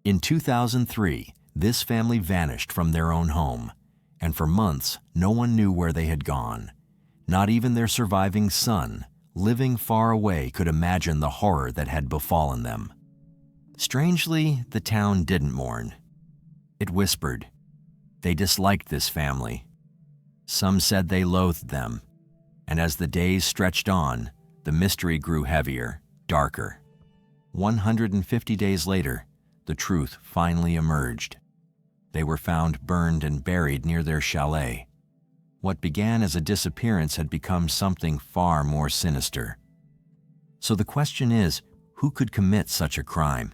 In 2003, this family vanished from their own home, and for months no one knew where they had gone. Not even their surviving son, living far away, could imagine the horror that had befallen them. Strangely, the town didn't mourn. It whispered. They disliked this family. Some said they loathed them, and as the days stretched on, the mystery grew heavier, darker. 150 days later, the truth finally emerged. They were found burned and buried near their chalet. What began as a disappearance had become something far more sinister. So the question is, who could commit such a crime?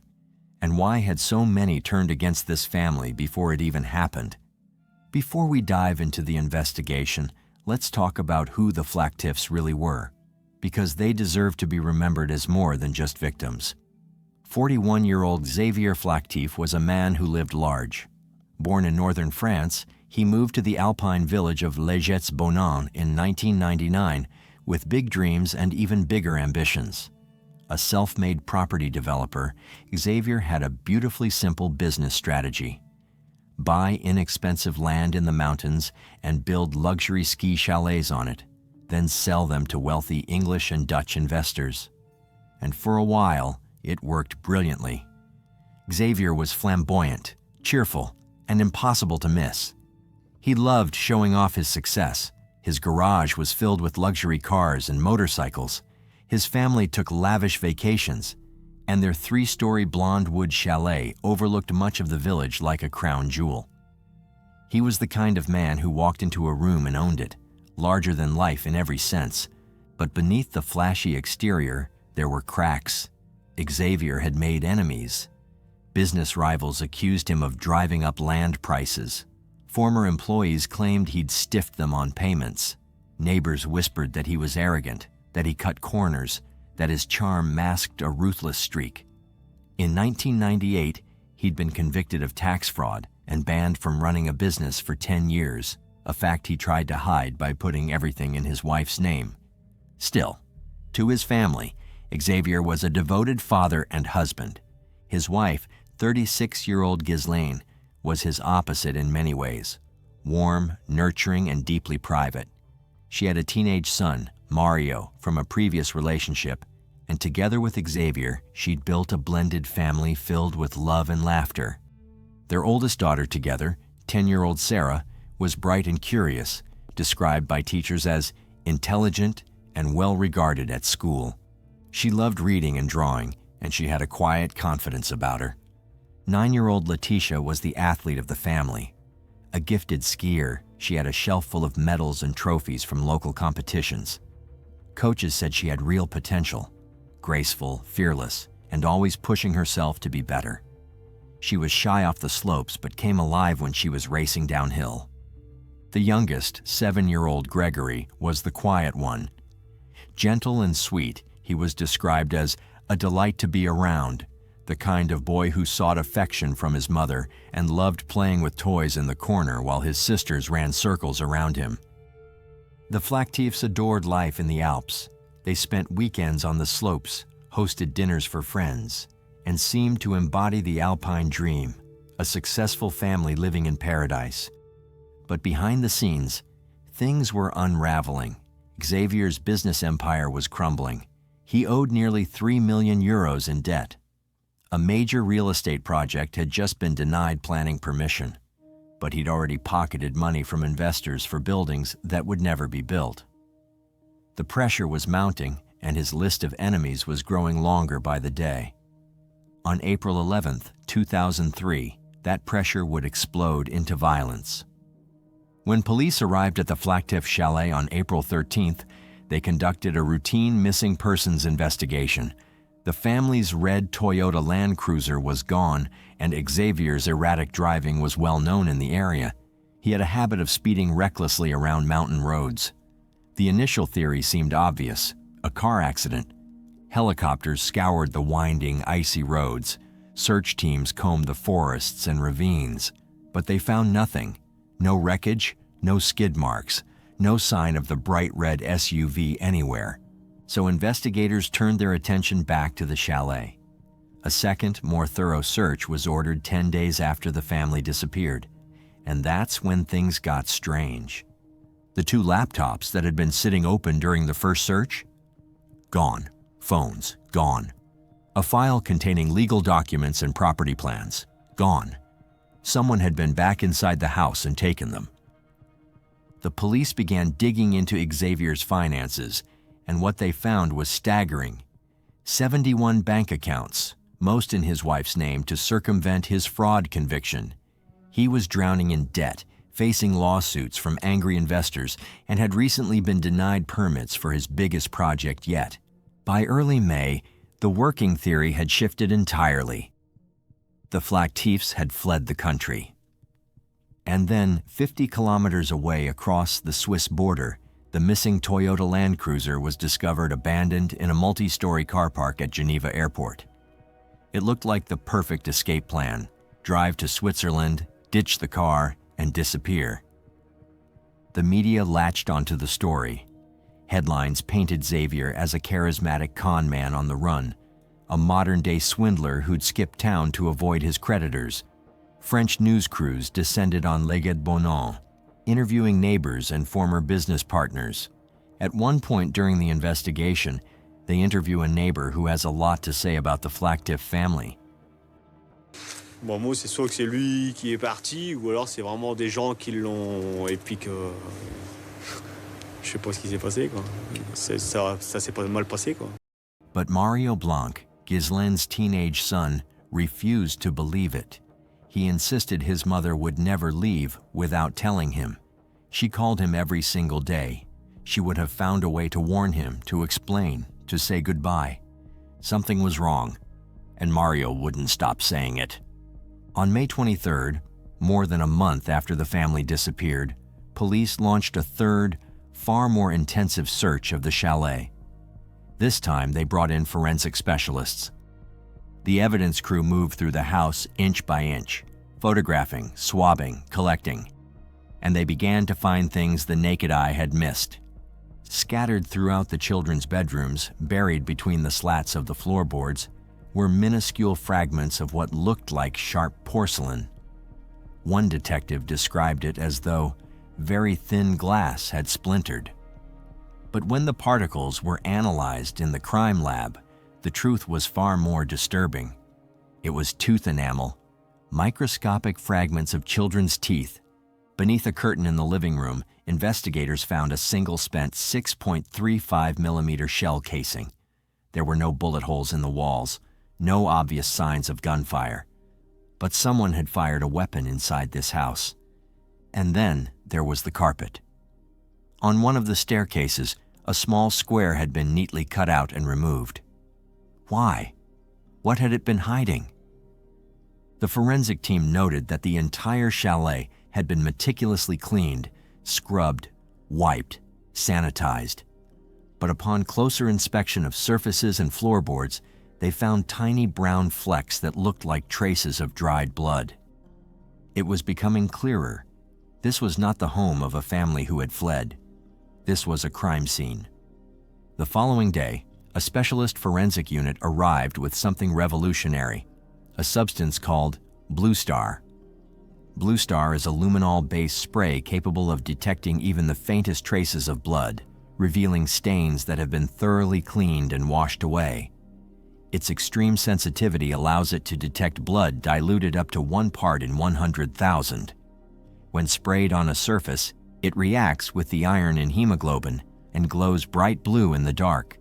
And why had so many turned against this family before it even happened? Before we dive into the investigation, let's talk about who the Flactifs really were, because they deserve to be remembered as more than just victims. 41-year-old Xavier Flactif was a man who lived large. Born in northern France, he moved to the alpine village of Legetz-Bonan in 1999 with big dreams and even bigger ambitions. A self-made property developer, Xavier had a beautifully simple business strategy. Buy inexpensive land in the mountains and build luxury ski chalets on it, then sell them to wealthy English and Dutch investors. And for a while, it worked brilliantly. Xavier was flamboyant, cheerful, and impossible to miss. He loved showing off his success. His garage was filled with luxury cars and motorcycles. His family took lavish vacations, and their 3-story blonde wood chalet overlooked much of the village like a crown jewel. He was the kind of man who walked into a room and owned it, larger than life in every sense. But beneath the flashy exterior, there were cracks. Xavier had made enemies. Business rivals accused him of driving up land prices. Former employees claimed he'd stiffed them on payments. Neighbors whispered that he was arrogant, that he cut corners, that his charm masked a ruthless streak. In 1998, he'd been convicted of tax fraud and banned from running a business for 10 years, a fact he tried to hide by putting everything in his wife's name. Still, to his family, Xavier was a devoted father and husband. His wife, 36-year-old Ghislaine, was his opposite in many ways, warm, nurturing, and deeply private. She had a teenage son, Mario, from a previous relationship, and together with Xavier, she'd built a blended family filled with love and laughter. Their oldest daughter together, 10-year-old Sarah, was bright and curious, described by teachers as intelligent and well-regarded at school. She loved reading and drawing, and she had a quiet confidence about her. 9-year-old Letitia was the athlete of the family. A gifted skier, she had a shelf full of medals and trophies from local competitions. Coaches said she had real potential, graceful, fearless, and always pushing herself to be better. She was shy off the slopes but came alive when she was racing downhill. The youngest, 7-year-old Gregory, was the quiet one. Gentle and sweet, he was described as a delight to be around, the kind of boy who sought affection from his mother and loved playing with toys in the corner while his sisters ran circles around him. The Flactifs adored life in the Alps. They spent weekends on the slopes, hosted dinners for friends, and seemed to embody the alpine dream, a successful family living in paradise. But behind the scenes, things were unraveling. Xavier's business empire was crumbling. He owed nearly 3 million euros in debt. A major real estate project had just been denied planning permission, but he'd already pocketed money from investors for buildings that would never be built. The pressure was mounting, and his list of enemies was growing longer by the day. On April 11, 2003, that pressure would explode into violence. When police arrived at the Flactif chalet on April 13th, they conducted a routine missing persons investigation. The family's red Toyota Land Cruiser was gone, and Xavier's erratic driving was well known in the area. He had a habit of speeding recklessly around mountain roads. The initial theory seemed obvious: a car accident. Helicopters scoured the winding, icy roads. Search teams combed the forests and ravines, but they found nothing. No wreckage, no skid marks, no sign of the bright red SUV anywhere. So investigators turned their attention back to the chalet. A second, more thorough search was ordered 10 days after the family disappeared, and that's when things got strange. The 2 laptops that had been sitting open during the first search? Gone. Phones, gone. A file containing legal documents and property plans, gone. Someone had been back inside the house and taken them. The police began digging into Xavier's finances, and what they found was staggering. 71 bank accounts, most in his wife's name to circumvent his fraud conviction. He was drowning in debt, facing lawsuits from angry investors, and had recently been denied permits for his biggest project yet. By early May, the working theory had shifted entirely. The Flactifs had fled the country. And then, 50 kilometers away across the Swiss border, the missing Toyota Land Cruiser was discovered abandoned in a multi-story car park at Geneva Airport. It looked like the perfect escape plan: drive to Switzerland, ditch the car, and disappear. The media latched onto the story. Headlines painted Xavier as a charismatic con man on the run, a modern-day swindler who'd skip town to avoid his creditors. French news crews descended on Leguet Bonan, interviewing neighbors and former business partners. At one point during the investigation, they interview a neighbor who has a lot to say about the Flactif family. Bon, moi, c'est soit que c'est lui qui est parti, ou alors c'est vraiment des gens qui l'ont... Et puis que... Je sais pas ce qui s'est passé, quoi. Ça s'est pas mal passé, quoi. But Mario Blanc, Ghislaine's teenage son, refused to believe it. He insisted his mother would never leave without telling him. She called him every single day. She would have found a way to warn him, to explain, to say goodbye. Something was wrong, and Mario wouldn't stop saying it. On May 23rd, more than a month after the family disappeared, police launched a third, far more intensive search of the chalet. This time, they brought in forensic specialists. The evidence crew moved through the house inch by inch, photographing, swabbing, collecting, and they began to find things the naked eye had missed. Scattered throughout the children's bedrooms, buried between the slats of the floorboards, were minuscule fragments of what looked like sharp porcelain. One detective described it as though very thin glass had splintered. But when the particles were analyzed in the crime lab, the truth was far more disturbing. It was tooth enamel, microscopic fragments of children's teeth. Beneath a curtain in the living room, investigators found a single-spent 6.35 millimeter shell casing. There were no bullet holes in the walls, no obvious signs of gunfire. But someone had fired a weapon inside this house. And then there was the carpet. On one of the staircases, a small square had been neatly cut out and removed. Why? What had it been hiding? The forensic team noted that the entire chalet had been meticulously cleaned, scrubbed, wiped, sanitized. But upon closer inspection of surfaces and floorboards, they found tiny brown flecks that looked like traces of dried blood. It was becoming clearer. This was not the home of a family who had fled. This was a crime scene. The following day, a specialist forensic unit arrived with something revolutionary, a substance called Blue Star. Blue Star is a luminol-based spray capable of detecting even the faintest traces of blood, revealing stains that have been thoroughly cleaned and washed away. Its extreme sensitivity allows it to detect blood diluted up to 1 part in 100,000. When sprayed on a surface, it reacts with the iron in hemoglobin and glows bright blue in the dark.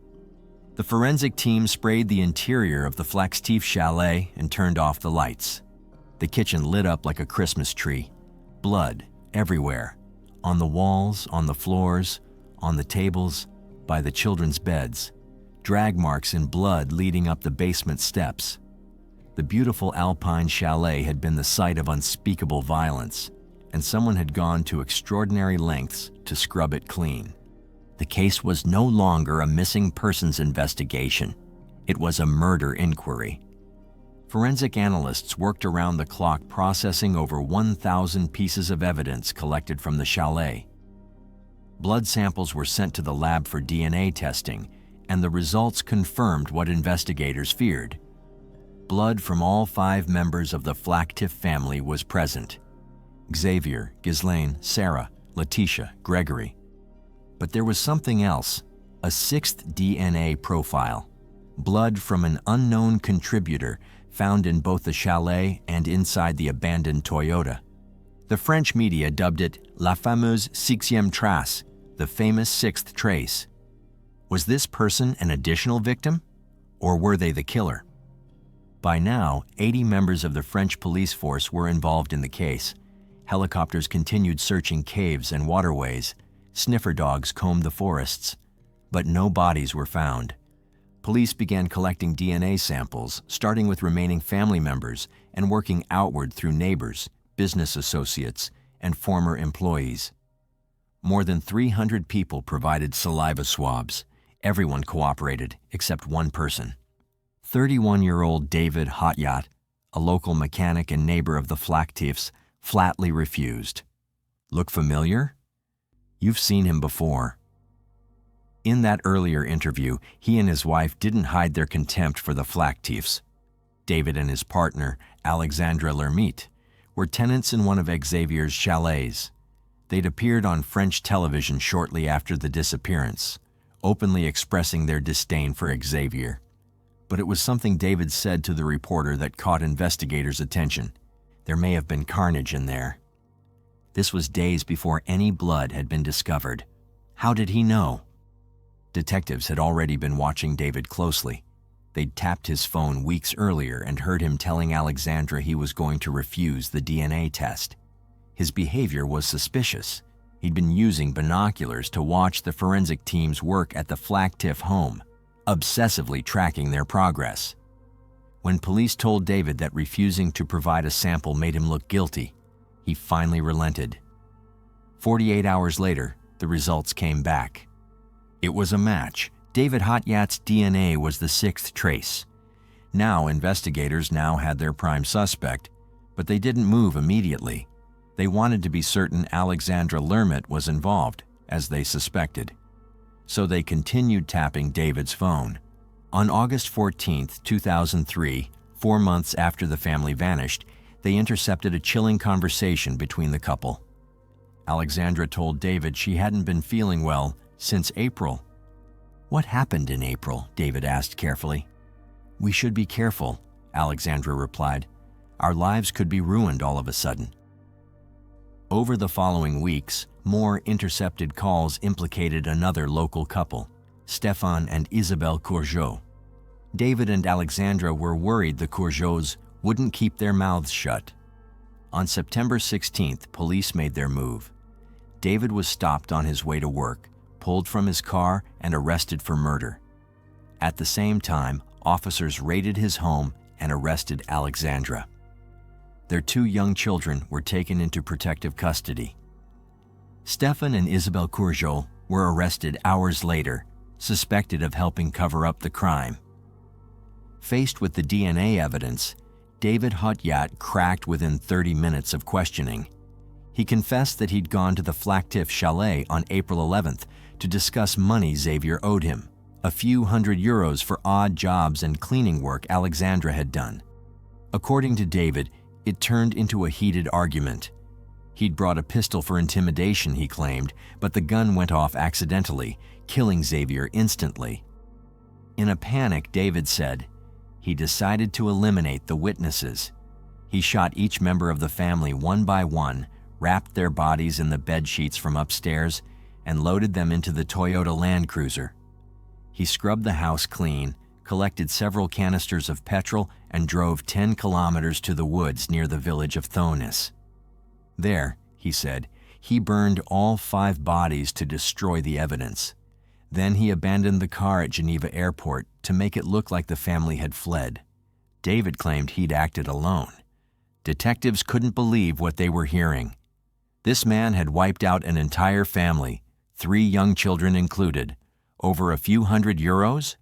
The forensic team sprayed the interior of the Flactif chalet and turned off the lights. The kitchen lit up like a Christmas tree. Blood everywhere, on the walls, on the floors, on the tables, by the children's beds. Drag marks in blood leading up the basement steps. The beautiful Alpine chalet had been the site of unspeakable violence, and someone had gone to extraordinary lengths to scrub it clean. The case was no longer a missing persons investigation. It was a murder inquiry. Forensic analysts worked around the clock processing over 1,000 pieces of evidence collected from the chalet. Blood samples were sent to the lab for DNA testing, and the results confirmed what investigators feared. Blood from all 5 members of the Flactif family was present: Xavier, Ghislaine, Sarah, Letitia, Gregory. But there was something else, a 6th DNA profile, blood from an unknown contributor found in both the chalet and inside the abandoned Toyota. The French media dubbed it La fameuse sixième trace, the famous 6th trace. Was this person an additional victim, or were they the killer? By now, 80 members of the French police force were involved in the case. Helicopters continued searching caves and waterways. Sniffer dogs combed the forests, but no bodies were found. Police began collecting DNA samples, starting with remaining family members and working outward through neighbors, business associates, and former employees. More than 300 people provided saliva swabs. Everyone cooperated except one person. 31-year-old David Hotyat, a local mechanic and neighbor of the Flactifs, flatly refused. Look familiar? You've seen him before. In that earlier interview, he and his wife didn't hide their contempt for the Flactifs. David and his partner, Alexandra Lermite, were tenants in one of Xavier's chalets. They'd appeared on French television shortly after the disappearance, openly expressing their disdain for Xavier. But it was something David said to the reporter that caught investigators' attention. There may have been carnage in there. This was days before any blood had been discovered. How did he know? Detectives had already been watching David closely. They'd tapped his phone weeks earlier and heard him telling Alexandra he was going to refuse the DNA test. His behavior was suspicious. He'd been using binoculars to watch the forensic team's work at the Flactif home, obsessively tracking their progress. When police told David that refusing to provide a sample made him look guilty, he finally relented. 48 hours later, the results came back. It was a match. David Hotyat's DNA was the 6th trace. Investigators had their prime suspect, but they didn't move immediately. They wanted to be certain Alexandra Lermite was involved, as they suspected. So they continued tapping David's phone. On August 14, 2003, 4 months after the family vanished, they intercepted a chilling conversation between the couple. Alexandra told David she hadn't been feeling well since April. What happened in April? David asked carefully. We should be careful, Alexandra replied. Our lives could be ruined all of a sudden. Over the following weeks, more intercepted calls implicated another local couple, Stéphane and Isabelle Courgeot. David and Alexandra were worried the Courgeots wouldn't keep their mouths shut. On September 16th, police made their move. David was stopped on his way to work, pulled from his car, and arrested for murder. At the same time, officers raided his home and arrested Alexandra. Their 2 young children were taken into protective custody. Stéphane and Isabelle Courgeot were arrested hours later, suspected of helping cover up the crime. Faced with the DNA evidence, David Hotyat cracked within 30 minutes of questioning. He confessed that he'd gone to the Flactif chalet on April 11th to discuss money Xavier owed him, a few €100 for odd jobs and cleaning work Alexandra had done. According to David, it turned into a heated argument. He'd brought a pistol for intimidation, he claimed, but the gun went off accidentally, killing Xavier instantly. In a panic, David said, he decided to eliminate the witnesses. He shot each member of the family one by one, wrapped their bodies in the bed sheets from upstairs, and loaded them into the Toyota Land Cruiser. He scrubbed the house clean, collected several canisters of petrol, and drove 10 kilometers to the woods near the village of Thonis. There, he said, he burned all 5 bodies to destroy the evidence. Then he abandoned the car at Geneva Airport to make it look like the family had fled. David claimed he'd acted alone. Detectives couldn't believe what they were hearing. This man had wiped out an entire family, 3 young children included, over a few €100.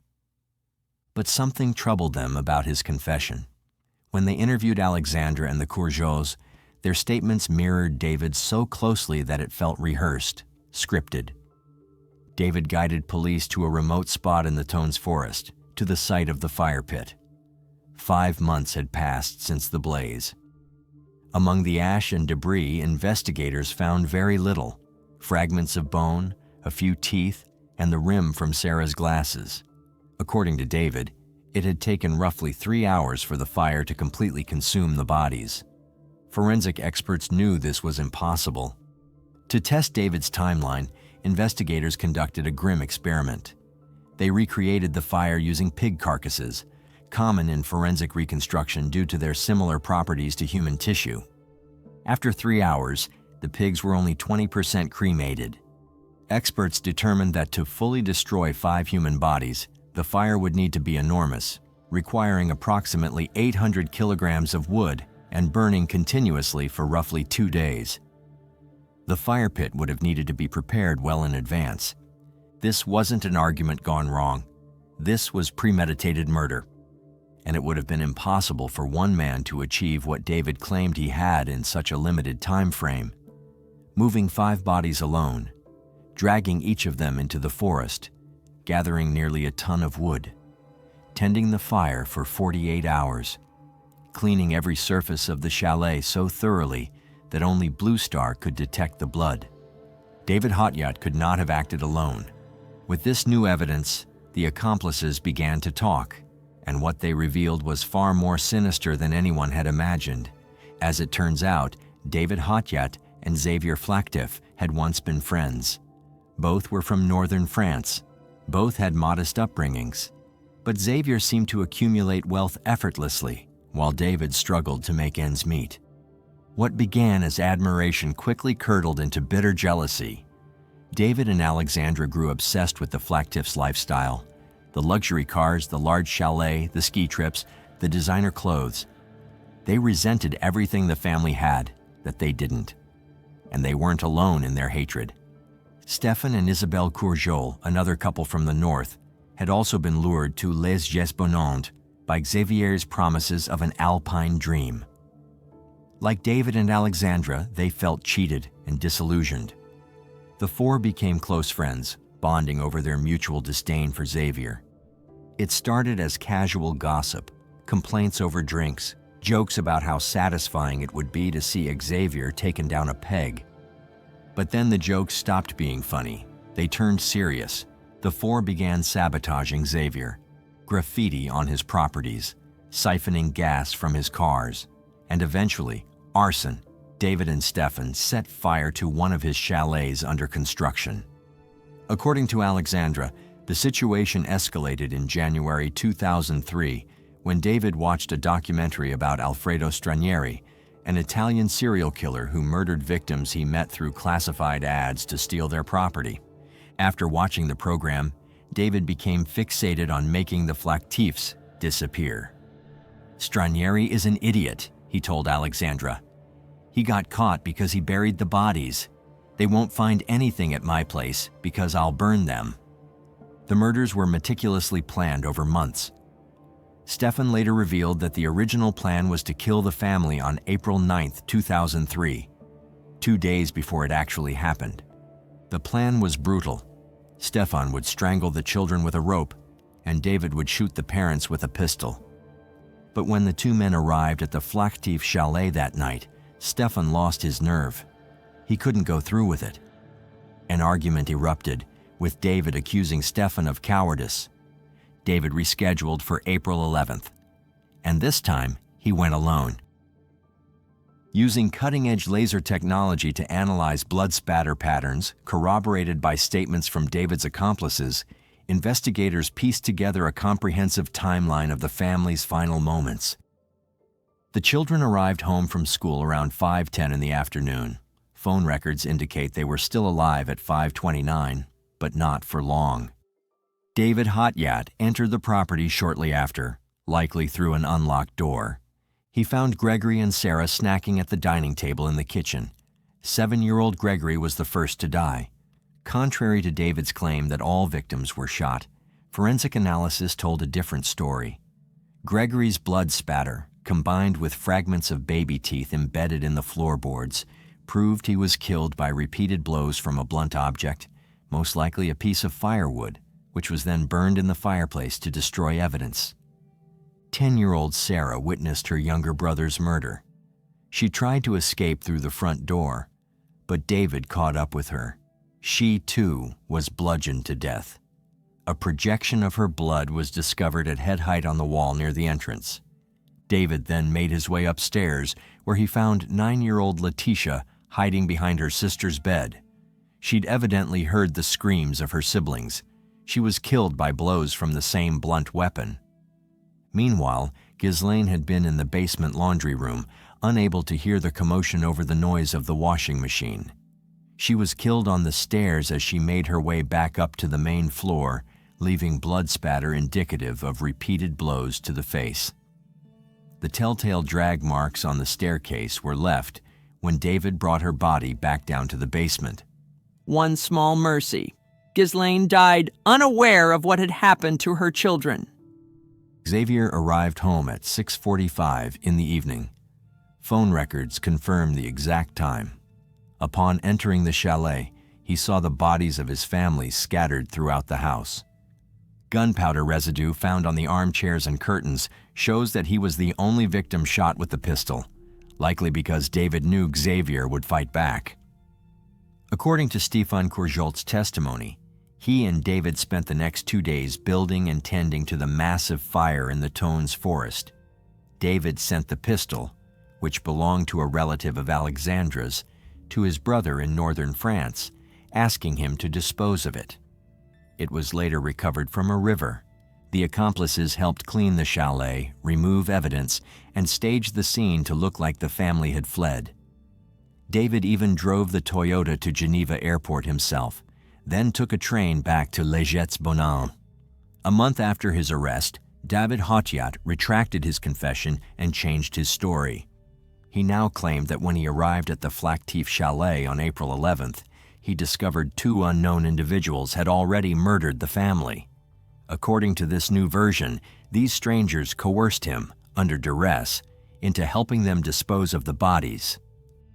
But something troubled them about his confession. When they interviewed Alexandra and the Courgeots, their statements mirrored David's so closely that it felt rehearsed, scripted. David guided police to a remote spot in the Tones forest, to the site of the fire pit. 5 months had passed since the blaze. Among the ash and debris, investigators found very little: fragments of bone, a few teeth, and the rim from Sarah's glasses. According to David, it had taken roughly 3 hours for the fire to completely consume the bodies. Forensic experts knew this was impossible. To test David's timeline, investigators conducted a grim experiment. They recreated the fire using pig carcasses, common in forensic reconstruction due to their similar properties to human tissue. After 3 hours, the pigs were only 20% cremated. Experts determined that to fully destroy 5 human bodies, the fire would need to be enormous, requiring approximately 800 kilograms of wood and burning continuously for roughly 2 days. The fire pit would have needed to be prepared well in advance. This wasn't an argument gone wrong. This was premeditated murder, and it would have been impossible for one man to achieve what David claimed he had in such a limited time frame. Moving 5 bodies alone, dragging each of them into the forest, gathering nearly a ton of wood, tending the fire for 48 hours, cleaning every surface of the chalet so thoroughly that only Blue Star could detect the blood. David Hotyat could not have acted alone. With this new evidence, the accomplices began to talk, and what they revealed was far more sinister than anyone had imagined. As it turns out, David Hotyat and Xavier Flactif had once been friends. Both were from northern France. Both had modest upbringings. But Xavier seemed to accumulate wealth effortlessly, while David struggled to make ends meet. What began as admiration quickly curdled into bitter jealousy. David and Alexandra grew obsessed with the Flactifs' lifestyle. The luxury cars, the large chalet, the ski trips, the designer clothes. They resented everything the family had that they didn't. And they weren't alone in their hatred. Stefan and Isabelle Courgeol, another couple from the north, had also been lured to Les Gesbonantes by Xavier's promises of an alpine dream. Like David and Alexandra, they felt cheated and disillusioned. The 4 became close friends, bonding over their mutual disdain for Xavier. It started as casual gossip, complaints over drinks, jokes about how satisfying it would be to see Xavier taken down a peg. But then the jokes stopped being funny. They turned serious. The 4 began sabotaging Xavier, graffiti on his properties, siphoning gas from his cars, and eventually, arson. David and Stefan set fire to one of his chalets under construction. According to Alexandra, the situation escalated in January 2003 when David watched a documentary about Alfredo Stranieri, an Italian serial killer who murdered victims he met through classified ads to steal their property. After watching the program, David became fixated on making the Flactifs disappear. "Stranieri is an idiot," he told Alexandra. "He got caught because he buried the bodies. They won't find anything at my place because I'll burn them." The murders were meticulously planned over months. Stefan later revealed that the original plan was to kill the family on April 9, 2003, 2 days before it actually happened. The plan was brutal. Stefan would strangle the children with a rope, and David would shoot the parents with a pistol. But when the 2 men arrived at the Flactif chalet that night, Stefan lost his nerve. He couldn't go through with it. An argument erupted, with David accusing Stefan of cowardice. David rescheduled for April 11th, and this time he went alone. Using cutting-edge laser technology to analyze blood spatter patterns, corroborated by statements from David's accomplices, investigators pieced together a comprehensive timeline of the family's final moments. The children arrived home from school around 5:10 in the afternoon. Phone records indicate they were still alive at 5:29, but not for long. David Hotyat entered the property shortly after, likely through an unlocked door. He found Gregory and Sarah snacking at the dining table in the kitchen. 7-year-old Gregory was the first to die. Contrary to David's claim that all victims were shot, forensic analysis told a different story. Gregory's blood spatter, combined with fragments of baby teeth embedded in the floorboards, proved he was killed by repeated blows from a blunt object, most likely a piece of firewood, which was then burned in the fireplace to destroy evidence. 10-year-old Sarah witnessed her younger brother's murder. She tried to escape through the front door, but David caught up with her. She, too, was bludgeoned to death. A projection of her blood was discovered at head height on the wall near the entrance. David then made his way upstairs, where he found 9-year-old Letitia hiding behind her sister's bed. She'd evidently heard the screams of her siblings. She was killed by blows from the same blunt weapon. Meanwhile, Ghislaine had been in the basement laundry room, unable to hear the commotion over the noise of the washing machine. She was killed on the stairs as she made her way back up to the main floor, leaving blood spatter indicative of repeated blows to the face. The telltale drag marks on the staircase were left when David brought her body back down to the basement. One small mercy. Ghislaine died unaware of what had happened to her children. Xavier arrived home at 6:45 in the evening. Phone records confirmed the exact time. Upon entering the chalet, he saw the bodies of his family scattered throughout the house. Gunpowder residue found on the armchairs and curtains shows that he was the only victim shot with the pistol, likely because David knew Xavier would fight back. According to Stefan Courjolt's testimony, he and David spent the next 2 days building and tending to the massive fire in the Tones forest. David sent the pistol, which belonged to a relative of Alexandra's, to his brother in northern France, asking him to dispose of it. It was later recovered from a river. The accomplices helped clean the chalet, remove evidence, and stage the scene to look like the family had fled. David even drove the Toyota to Geneva Airport himself, then took a train back to Les Jets-Bonin. A month after his arrest, David Hotjat retracted his confession and changed his story. He now claimed that when he arrived at the Flactif chalet on April 11th, he discovered 2 unknown individuals had already murdered the family. According to this new version, these strangers coerced him, under duress, into helping them dispose of the bodies.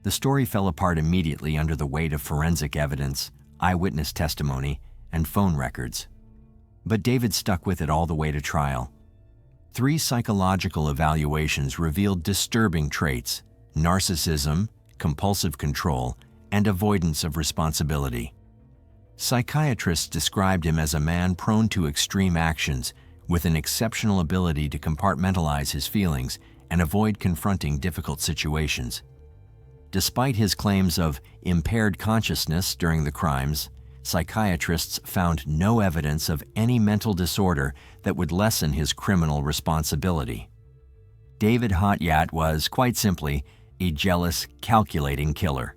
The story fell apart immediately under the weight of forensic evidence, eyewitness testimony, and phone records. But David stuck with it all the way to trial. 3 psychological evaluations revealed disturbing traits: narcissism, compulsive control, and avoidance of responsibility. Psychiatrists described him as a man prone to extreme actions, with an exceptional ability to compartmentalize his feelings and avoid confronting difficult situations. Despite his claims of impaired consciousness during the crimes, psychiatrists found no evidence of any mental disorder that would lessen his criminal responsibility. David Hotjat was, quite simply, a jealous, calculating killer.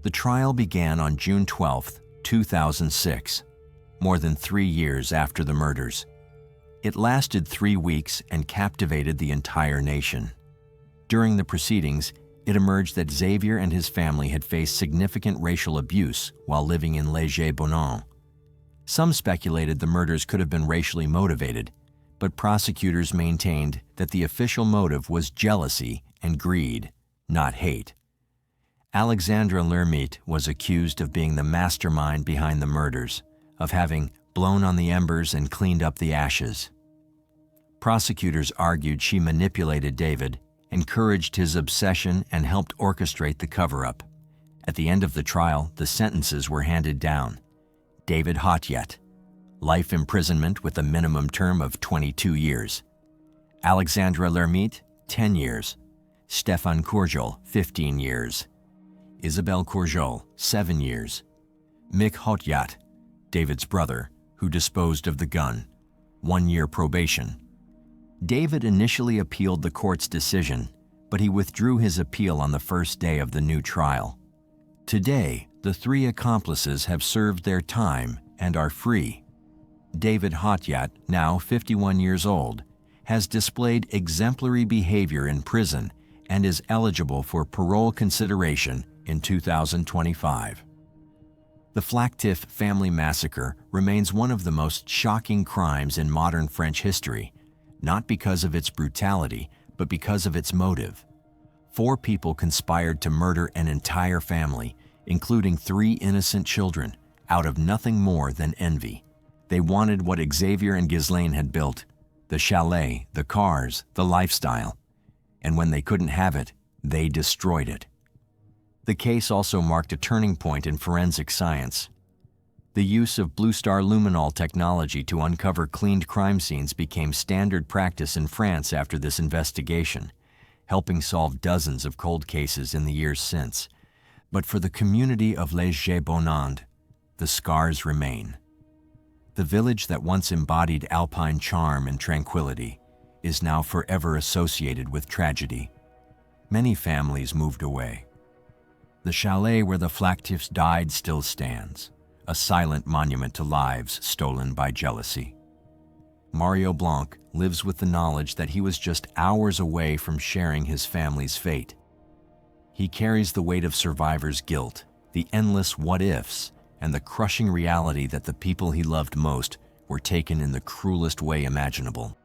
The trial began on June 12, 2006, more than 3 years after the murders. It lasted 3 weeks and captivated the entire nation. During the proceedings, it emerged that Xavier and his family had faced significant racial abuse while living in Les Jets-Bonin. Some speculated the murders could have been racially motivated, but prosecutors maintained that the official motive was jealousy and greed, not hate. Alexandra Lermite was accused of being the mastermind behind the murders, of having blown on the embers and cleaned up the ashes. Prosecutors argued she manipulated David, encouraged his obsession, and helped orchestrate the cover-up. At the end of the trial, the sentences were handed down. David Hotjat, life imprisonment with a minimum term of 22 years. Alexandra Lermite, 10 years. Stefan Courjol, 15 years. Isabelle Courjol, 7 years. Mick Hotjat, David's brother, who disposed of the gun, 1 year probation. David initially appealed the court's decision, but he withdrew his appeal on the first day of the new trial. Today, the 3 accomplices have served their time and are free. David Hotjat, now 51 years old, has displayed exemplary behavior in prison and is eligible for parole consideration in 2025. The Flactif family massacre remains one of the most shocking crimes in modern French history, not because of its brutality, but because of its motive. 4 people conspired to murder an entire family, including 3 innocent children, out of nothing more than envy. They wanted what Xavier and Ghislaine had built, the chalet, the cars, the lifestyle. And when they couldn't have it, they destroyed it. The case also marked a turning point in forensic science. The use of blue star luminol technology to uncover cleaned crime scenes became standard practice in France after this investigation, helping solve dozens of cold cases in the years since. But for the community of Les Bonandes, the scars remain. The village that once embodied alpine charm and tranquility is now forever associated with tragedy. Many families moved away. The chalet where the Flactifs died still stands, a silent monument to lives stolen by jealousy. Mario Blanc lives with the knowledge that he was just hours away from sharing his family's fate. He carries the weight of survivors' guilt, the endless what-ifs, and the crushing reality that the people he loved most were taken in the cruelest way imaginable.